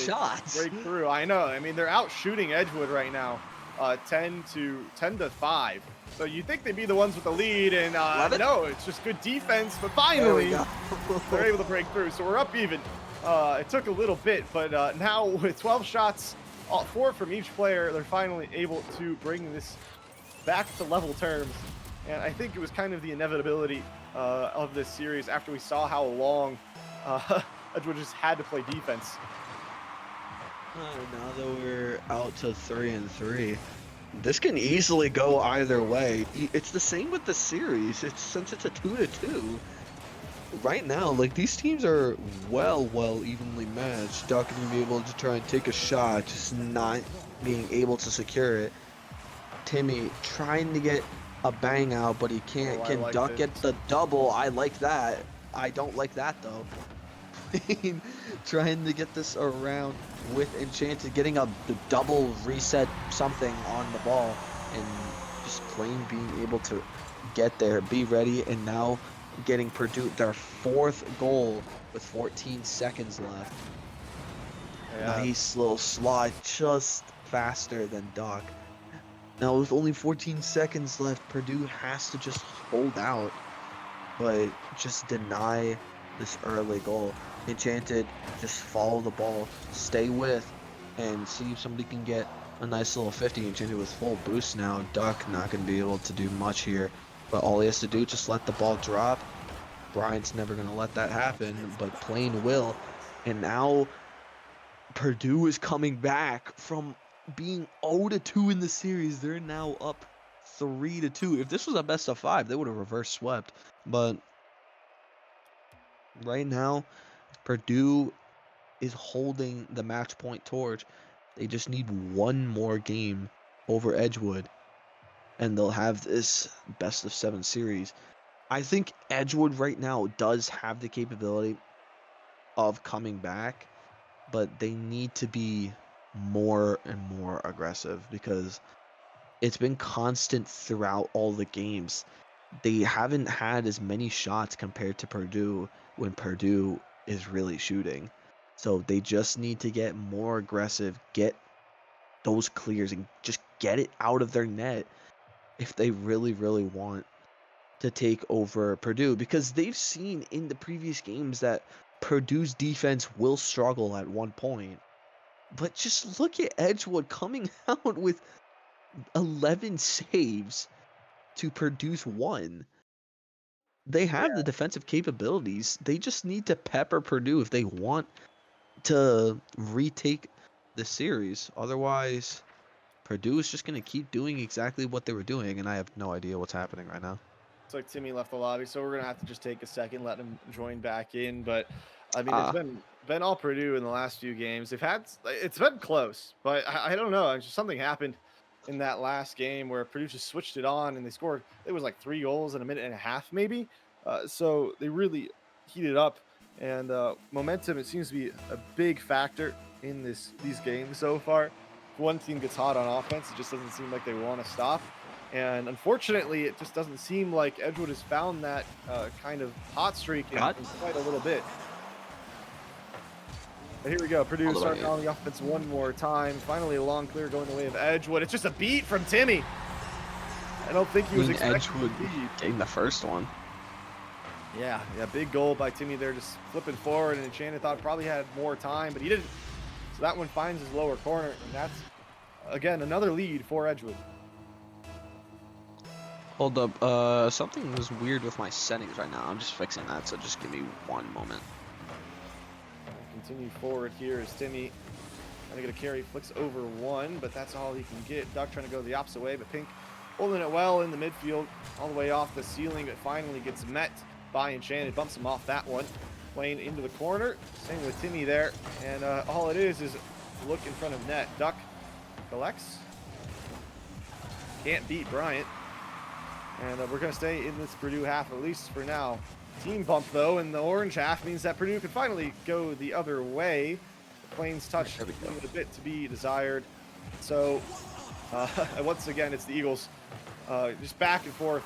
break through. I know. I mean, they're out shooting Edgewood right now, 10-5. So you think they'd be the ones with the lead, and no, it's just good defense. But finally, they're able to break through. So we're up even. It took a little bit, but now with 12 shots, 4 from each player, they're finally able to bring this back to level terms. And I think it was kind of the inevitability of this series after we saw how long Edgewood just had to play defense. Now that we're out to 3-3, this can easily go either way. It's the same with the series. Since it's a 2-2. Right now, like, these teams are well evenly matched. Duck gonna be able to try and take a shot, just not being able to secure it. Timmy trying to get a bang out, but he can't. Can Duck get the double? I like that. I don't like that though. Trying to get this around with Enchanted, getting the double reset something on the ball, and just plain being able to get there, be ready, and now getting Purdue their 4th goal with 14 seconds left. Yeah. Nice little slot, just faster than Duck. Now with only 14 seconds left, Purdue has to just hold out, but just deny this early goal. Enchanted, just follow the ball, stay with, and see if somebody can get a nice little 50. Enchanted with full boost now. Duck not going to be able to do much here, but all he has to do is just let the ball drop. Bryant's never going to let that happen, but Plain will. And now Purdue is coming back from being 0-2 in the series. They're now up 3-2. If this was a best of 5, they would have reverse swept. But right now, Purdue is holding the match point torch. They just need one more game over Edgewood, and they'll have this best of 7 series. I think Edgewood right now does have the capability of coming back, but they need to be more and more aggressive because it's been constant throughout all the games. They haven't had as many shots compared to Purdue when Purdue is really shooting. So they just need to get more aggressive, get those clears, and just get it out of their net if they really want to take over Purdue, because they've seen in the previous games that Purdue's defense will struggle at one point. But just look at Edgewood coming out with 11 saves to Purdue's 1. They have the defensive capabilities. They just need to pepper Purdue if they want to retake the series. Otherwise, Purdue is just going to keep doing exactly what they were doing, and I have no idea what's happening right now. It's like Timmy left the lobby, so we're gonna have to just take a second, let him join back in. But I mean, it's been all Purdue in the last few games. It's been close, but I don't know. Just something happened in that last game where Purdue just switched it on and they scored. It was like 3 goals in a minute and a half, maybe. So they really heated up, and momentum, it seems to be a big factor in these games so far. If one team gets hot on offense, it just doesn't seem like they want to stop. And unfortunately, it just doesn't seem like Edgewood has found that kind of hot streak in quite a little bit. But here we go. Purdue starting on the offense one more time. Finally, a long clear going the way of Edgewood. It's just a beat from Timmy. I don't think he was expecting Edgewood getting the first one. Yeah, big goal by Timmy there, just flipping forward, and Enchanted thought probably had more time, but he didn't. So that one finds his lower corner, and that's, again, another lead for Edgewood. Hold up, something was weird with my settings right now. I'm just fixing that, so just give me one moment. Continue forward here as Timmy trying to get a carry, flicks over one, but that's all he can get. Duck trying to go the opposite way, but Pink holding it well in the midfield, all the way off the ceiling, but finally gets met by Enchanted, bumps him off that one. Playing into the corner, same with Timmy there, and all it is look in front of net. Duck collects, can't beat Bryant. And we're going to stay in this Purdue half, at least for now. Team bump, though, in the orange half means that Purdue could finally go the other way. The Plains touch a bit to be desired. So, once again, it's the Eagles just back and forth,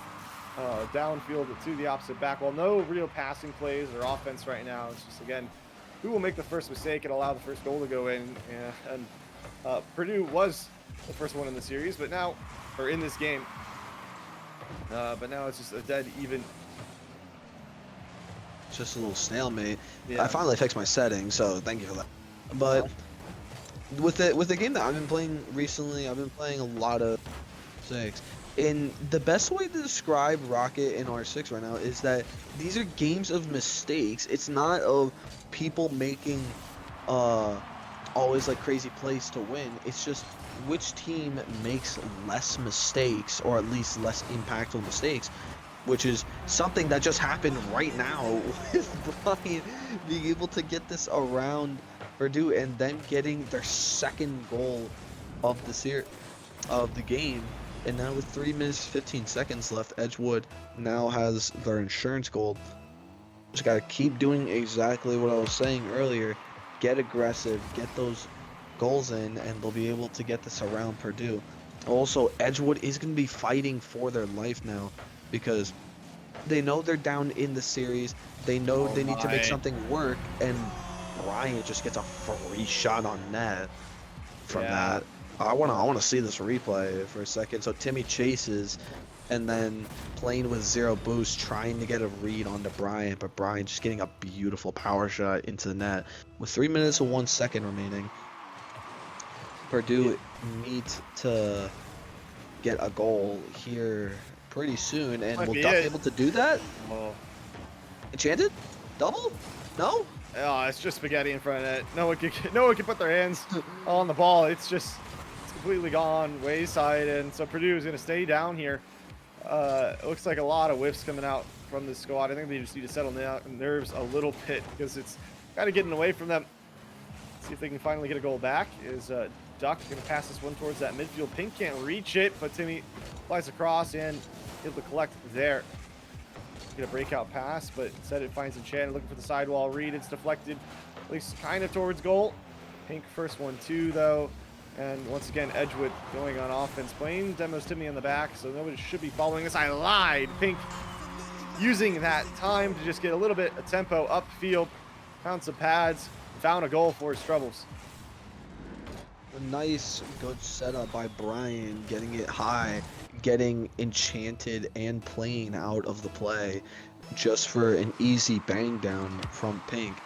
downfield to the opposite back. Well, no real passing plays or offense right now. It's just, again, who will make the first mistake and allow the first goal to go in. And Purdue was the first one in the series, but now, or in this game. But now it's just a dead even. Just a little stalemate. Yeah. I finally fixed my settings, so thank you for that. But with the game that I've been playing recently, I've been playing a lot of 6. And the best way to describe Rocket and R6 right now is that these are games of mistakes. It's not of people making uh always like crazy plays to win. It's just which team makes less mistakes, or at least less impactful mistakes, which is something that just happened right now with Brian being able to get this around Purdue and then getting their second goal of the game. And now with 3 minutes 15 seconds left, Edgewood now has their insurance goal. Just gotta keep doing exactly what I was saying earlier. Get aggressive, get those goals in, and they'll be able to get this around Purdue. Also, Edgewood is going to be fighting for their life now because they know they're down in the series. They know Oh they need to make my. something work, and Bryant just gets a free shot on net from Yeah. that. I wanna see this replay for a second. So Timmy chases, and then playing with zero boost, trying to get a read onto Bryant, but Bryant just getting a beautiful power shot into the net with 3 minutes and 1 second remaining. Yeah. Purdue needs to get a goal here pretty soon, and Might will be Duck it. able to do that? Oh. Enchanted? Double? No? Oh, it's just spaghetti in front of net. No one can put their hands on the ball. It's completely gone wayside, and so Purdue is going to stay down here. It looks like a lot of whiffs coming out from the squad. I think they just need to settle nerves a little bit because it's kind of getting away from them. See if they can finally get a goal back. Is Duck going to pass this one towards that midfield? Pink can't reach it, but Timmy flies across and able to collect there. Get a breakout pass, but instead it finds Enchanted looking for the sidewall read. It's deflected, at least kind of towards goal. Pink first one too, though. And once again, Edgewood going on offense, playing demos Timmy in the back, so nobody should be following this. I lied. Pink using that time to just get a little bit of tempo upfield, found some pads, found a goal for his troubles. A nice, good setup by Brian, getting it high, getting Enchanted and playing out of the play just for an easy bang down from Pink.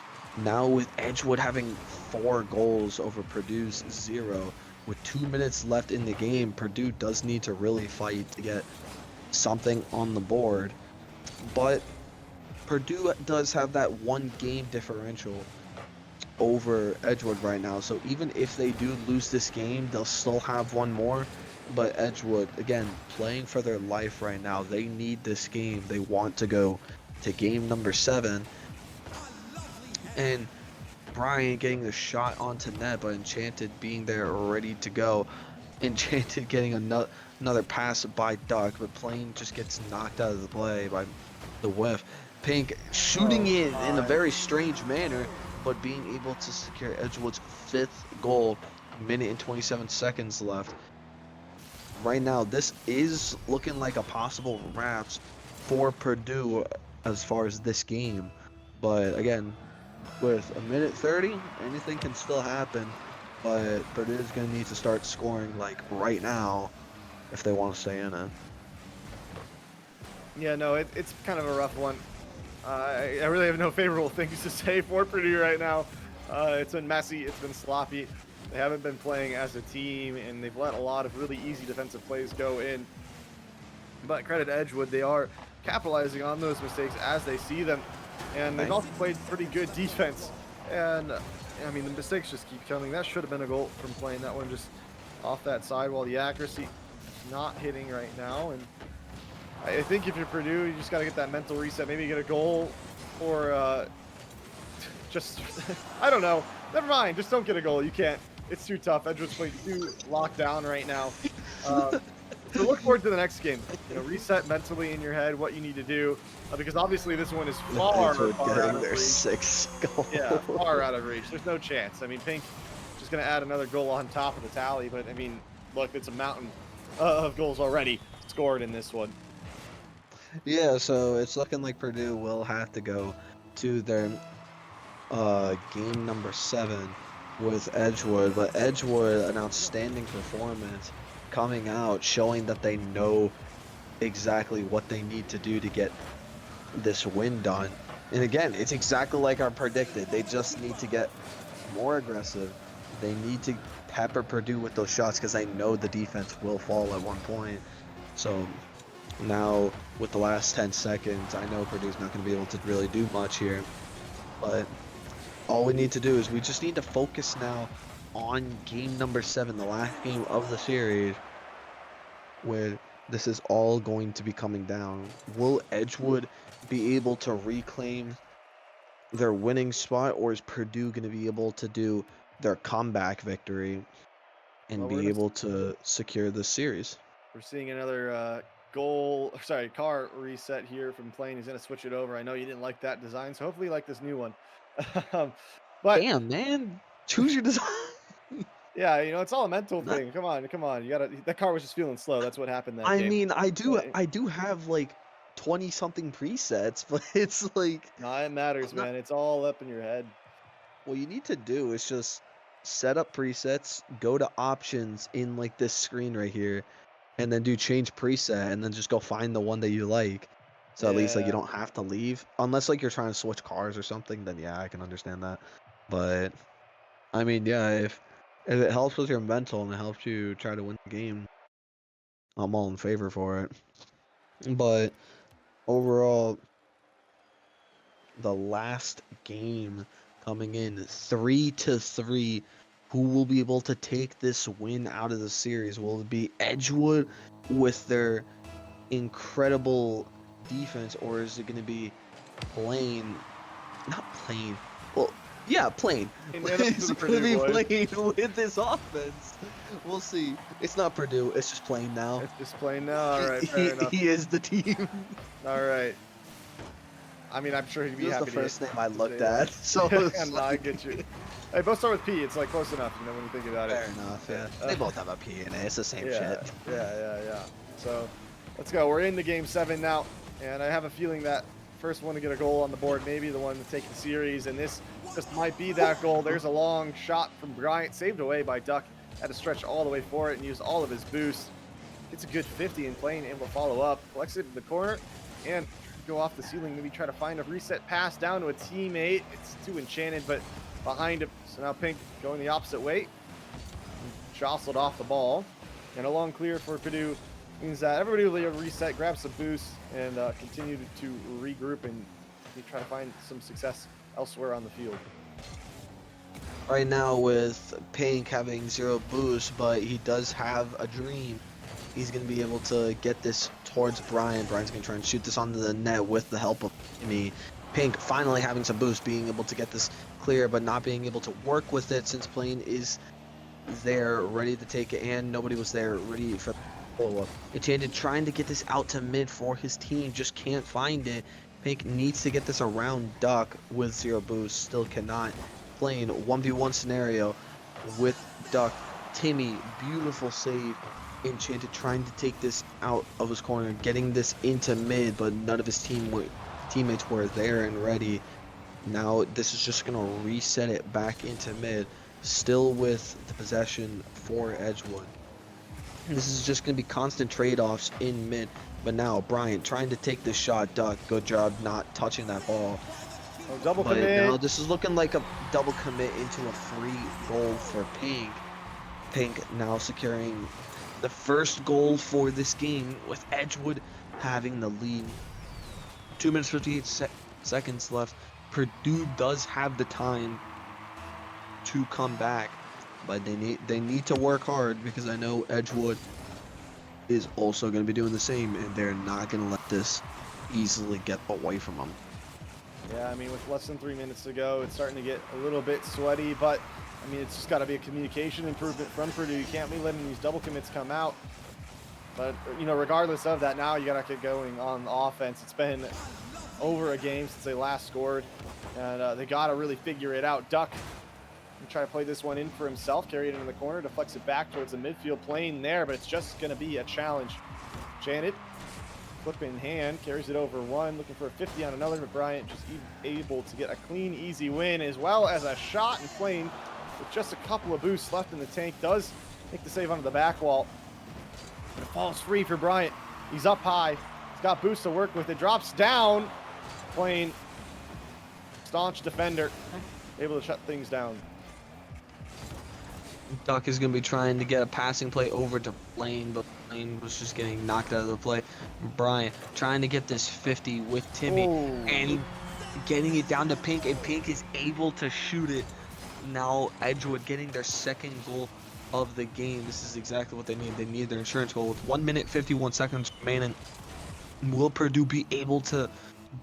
Now with Edgewood having 4 goals over Purdue's 0, with 2 minutes left in the game, Purdue does need to really fight to get something on the board. But Purdue does have that 1 game differential over Edgewood right now, so even if they do lose this game, they'll still have 1 more. But Edgewood, again, playing for their life right now. They need this game. They want to go to game number 7. And Brian getting the shot onto net, but Enchanted being there ready to go. Enchanted getting another pass by Duck, but Plane just gets knocked out of the play by the whiff. Pink shooting in a very strange manner, but being able to secure Edgewood's 5th goal, minute and 27 seconds left. Right now, this is looking like a possible wraps for Purdue as far as this game. But again, with a minute 30, anything can still happen. But Purdue is going to need to start scoring like right now if they want to stay in it. Yeah, no, it's kind of a rough one. I really have no favorable things to say for Purdue right now. It's been messy. It's been sloppy. They haven't been playing as a team, and they've let a lot of really easy defensive plays go in. But credit to Edgewood, they are capitalizing on those mistakes as they see them. And they've also played pretty good defense. And, I mean, the mistakes just keep coming. That should have been a goal from playing that one just off that sidewall. The accuracy not hitting right now. And I think if you're Purdue, you just got to get that mental reset. Maybe get a goal or just, I don't know. Never mind. Just don't get a goal. You can't. It's too tough. Edgewood's playing too locked down right now. So look forward to the next game. You know, reset mentally in your head what you need to do, because obviously this one is far out of reach. 6th goal. Yeah, far out of reach. There's no chance. I mean, Pink just going to add another goal on top of the tally, but I mean, look, it's a mountain of goals already scored in this one. Yeah, so it's looking like Purdue will have to go to their game number 7 with Edgewood, but Edgewood, an outstanding performance coming out, showing that they know exactly what they need to do to get this win done. And again, it's exactly like I predicted. They just need to get more aggressive. They need to pepper Purdue with those shots because I know the defense will fall at one point. So now with the last 10 seconds, I know Purdue's not going to be able to really do much here, but all we need to do is we just need to focus now on game number 7, the last game of the series, where this is all going to be coming down. Will Edgewood be able to reclaim their winning spot, or is Purdue going to be able to do their comeback victory and Well, we're be gonna able to secure this series? we're seeing another car reset here from Plain. He's gonna switch it over. I know you didn't like that design, so hopefully you like this new one. um, but Damn, man. Choose your design. yeah, you know, it's all a mental Not- thing. Come on. You gotta. That car was just feeling slow. That's what happened that I game. mean, But I do have like 20 something presets, but it's like no, it matters, I'm not. man. It's all up in your head. What you need to do is just set up presets, go to options in like this screen right here, and then do change preset, and then just go find the one that you like. So at least like you Yeah. don't have to leave, unless like you're trying to switch cars or something. Then yeah, I can understand that. But I mean, yeah, if it helps with your mental and it helps you try to win the game, I'm all in favor for it. But overall, the last game coming in 3-3. Who will be able to take this win out of the series? Will it be Edgewood with their incredible defense, or is it going to be Plain? Not Plain. Well, yeah, Plain. And up to Is the it going to Purdue be boys. Plain with this offense? We'll see. It's not Purdue. It's just Plain now. It's just Plain now. All right, fair enough. He is the team. All right. I mean, I'm sure he'd He be was the happy first to, name I to looked say that. at. So it's No, I like, get you. Hey, both start with P. It's like close enough, you know, when you think about it. fair enough, yeah. They both have a P in it. It's the same Yeah, shit. yeah. So, let's go. We're into game 7 now, and I have a feeling that first one to get a goal on the board, maybe the one to take the series, and this just might be that goal. There's a long shot from Bryant, saved away by Duck. Had to stretch all the way for it and use all of his boost. Gets a good 50 and Plain able to follow up. Flex it in the corner and go off the ceiling. Maybe try to find a reset pass down to a teammate. It's too enchanted, but behind him. So now Pink going the opposite way. Jostled off the ball. And a long clear for Purdue means that everybody will reset, grab some boost, and continue to regroup and try to find some success elsewhere on the field. Right now with Pink having 0 boost, but he does have a dream. He's going to be able to get this towards Brian. Brian's going to try and shoot this onto the net with the help of me. Pink finally having some boost, being able to get this clear, but not being able to work with it since Plain is there ready to take it, and nobody was there ready for the follow-up. Enchanted trying to get this out to mid for his team, just can't find it. Pink needs to get this around Duck with 0 boost, still cannot. Plain 1v1 scenario with Duck. Timmy, beautiful save. Enchanted trying to take this out of his corner, getting this into mid, but none of his teammates were there and ready. Now this is just going to reset it back into mid, still with the possession for Edgewood. This is just going to be constant trade-offs in mid, but now Bryant trying to take this shot. Duck, good job not touching that ball. Oh, double But commit. now this is looking like a double commit into a free goal for Pink. Pink now securing the first goal for this game with Edgewood having the lead. 2 minutes 58 seconds left. Purdue does have the time to come back, but they need to work hard, because I know Edgewood is also going to be doing the same, and they're not going to let this easily get away from them. Yeah, I mean, with less than 3 minutes to go, it's starting to get a little bit sweaty, but I mean, it's just got to be a communication improvement from Purdue. You can't be letting these double commits come out. But, you know, regardless of that, now you got to get going on the offense. It's been over a game since they last scored, and they got to really figure it out. Duck try to play this one in for himself, carry it into the corner, deflects it back towards the midfield plane there, but it's just going to be a challenge. Janet, flip in hand, carries it over one, looking for a 50 on another, but Bryant just able to get a clean, easy win, as well as a shot and plane with just a couple of boosts left in the tank. Does make the save onto the back wall, but it falls free for Bryant. He's up high. He's got boosts to work with. It drops down. Plane, staunch defender, able to shut things down. Duck is going to be trying to get a passing play over to Plain, but Lane was just getting knocked out of the play. Brian trying to get this 50 with Timmy, Oh, and getting it down to Pink, and Pink is able to shoot it. Now Edgewood getting their second goal of the game. This is exactly what they need. They need their insurance goal with 1 minute 51 seconds remaining. Will Purdue be able to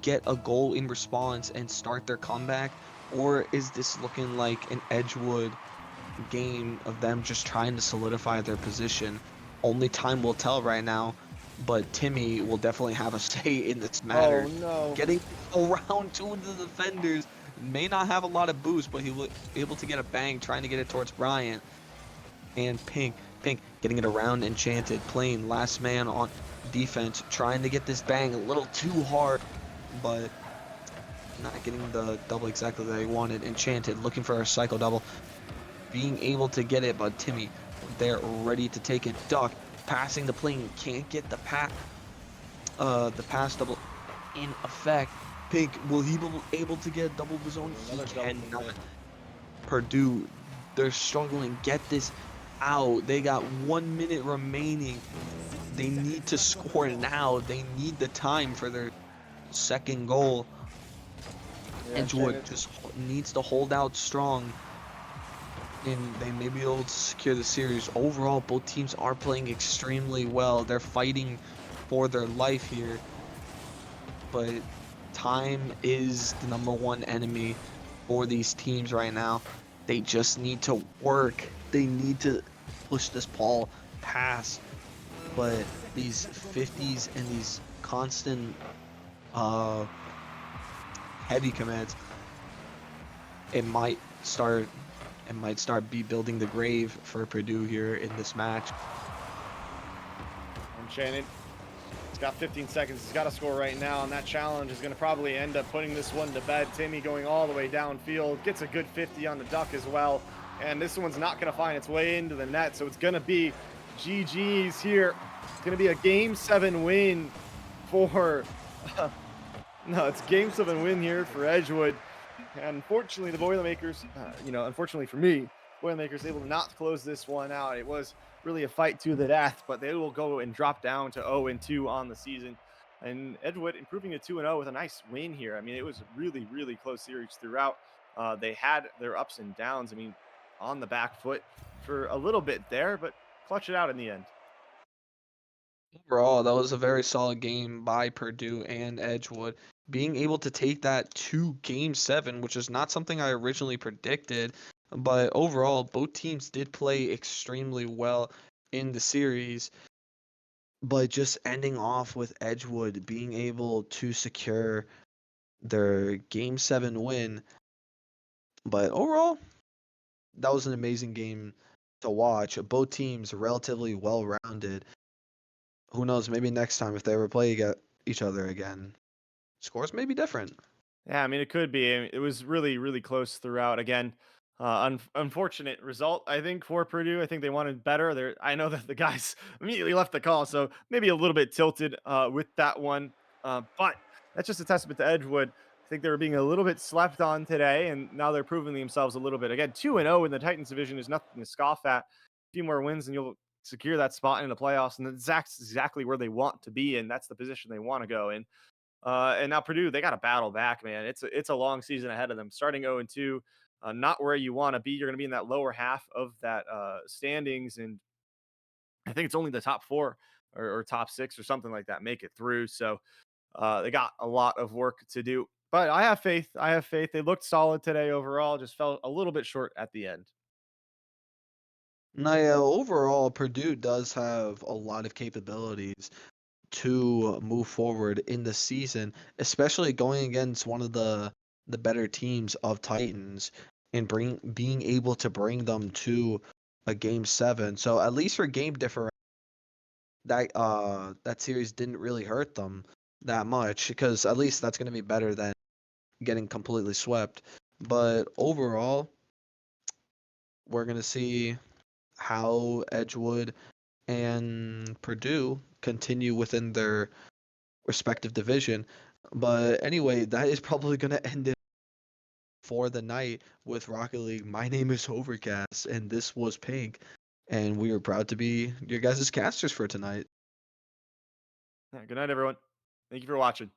get a goal in response and start their comeback? Or is this looking like an Edgewood game of them just trying to solidify their position? Only time will tell right now, but Timmy will definitely have a say in this oh matter. no. Getting around two of the defenders, may not have a lot of boost, but he will able to get a bang, trying to get it towards Bryant. And Pink getting it around Enchanted, playing last man on defense, trying to get this bang a little too hard, but not getting the double exactly that he wanted. Enchanted looking for a cycle double, being able to get it, but Timmy there ready to take it. Duck passing the plane, can't get the pass double in effect. Pink, will he be able to get a double of his own? He Another double. cannot. Purdue, they're struggling. Get this out. They got 1 minute remaining. They need to score now. They need the time for their second goal. Yeah, Edgewood just needs to hold out strong, and they may be able to secure the series. Overall, both teams are playing extremely well. They're fighting for their life here, but time is the #1 enemy for these teams right now. They just need to work. They need to push this ball past. But these 50s and these constant uh, heavy commands, it might start be building the grave for Purdue here in this match. Enchanted. He's got 15 seconds. He's got to score right now, and that challenge is going to probably end up putting this one to bed. Timmy going all the way downfield, gets a good 50 on the duck as well, and this one's not going to find its way into the net, so it's going to be GG's here. It's going to be a Game 7 win for... no, it's Game 7 win here for Edgewood. And unfortunately, the Boilermakers, unfortunately for me, Boilermakers able to not close this one out. It was really a fight to the death, but they will go and drop down to 0-2 on the season. And Edgewood improving to 2-0 with a nice win here. I mean, it was a really, really close series throughout. They had their ups and downs. I mean, on the back foot for a little bit there, but clutch it out in the end. Overall, that was a very solid game by Purdue and Edgewood. Being able to take that to Game 7, which is not something I originally predicted, but overall, both teams did play extremely well in the series. But just ending off with Edgewood being able to secure their Game 7 win. But overall, that was an amazing game to watch. Both teams relatively well-rounded. Who knows, maybe next time if they ever play each other again, scores may be different. Yeah, I mean, it could be. I mean, it was really, really close throughout. Again, unfortunate result, I think, for Purdue. I think they wanted better. I know that the guys immediately left the call, so maybe a little bit tilted with that one. But that's just a testament to Edgewood. I think they were being a little bit slept on today, and now they're proving themselves a little bit. Again, 2-0 in the Titans division is nothing to scoff at. A few more wins, and you'll secure that spot in the playoffs, and that's exactly where they want to be, and that's the position they want to go in. And now Purdue, they got to battle back, man. It's a long season ahead of them. Starting 0-2, not where you want to be. You're going to be in that lower half of that standings, and I think it's only the top four or top six or something like that make it through. So they got a lot of work to do. But I have faith. I have faith. They looked solid today overall. Just fell a little bit short at the end. Now, yeah, overall, Purdue does have a lot of capabilities to move forward in the season, especially going against one of the better teams of Titans and being able to bring them to a Game 7. So at least for game differential, that series didn't really hurt them that much, because at least that's going to be better than getting completely swept. But overall, we're going to see how Edgewood and Purdue continue within their respective division. But anyway, that is probably going to end it for the night with Rocket League. My name is Overcast, and this was Pink. And we are proud to be your guys' casters for tonight. Yeah, good night, everyone. Thank you for watching.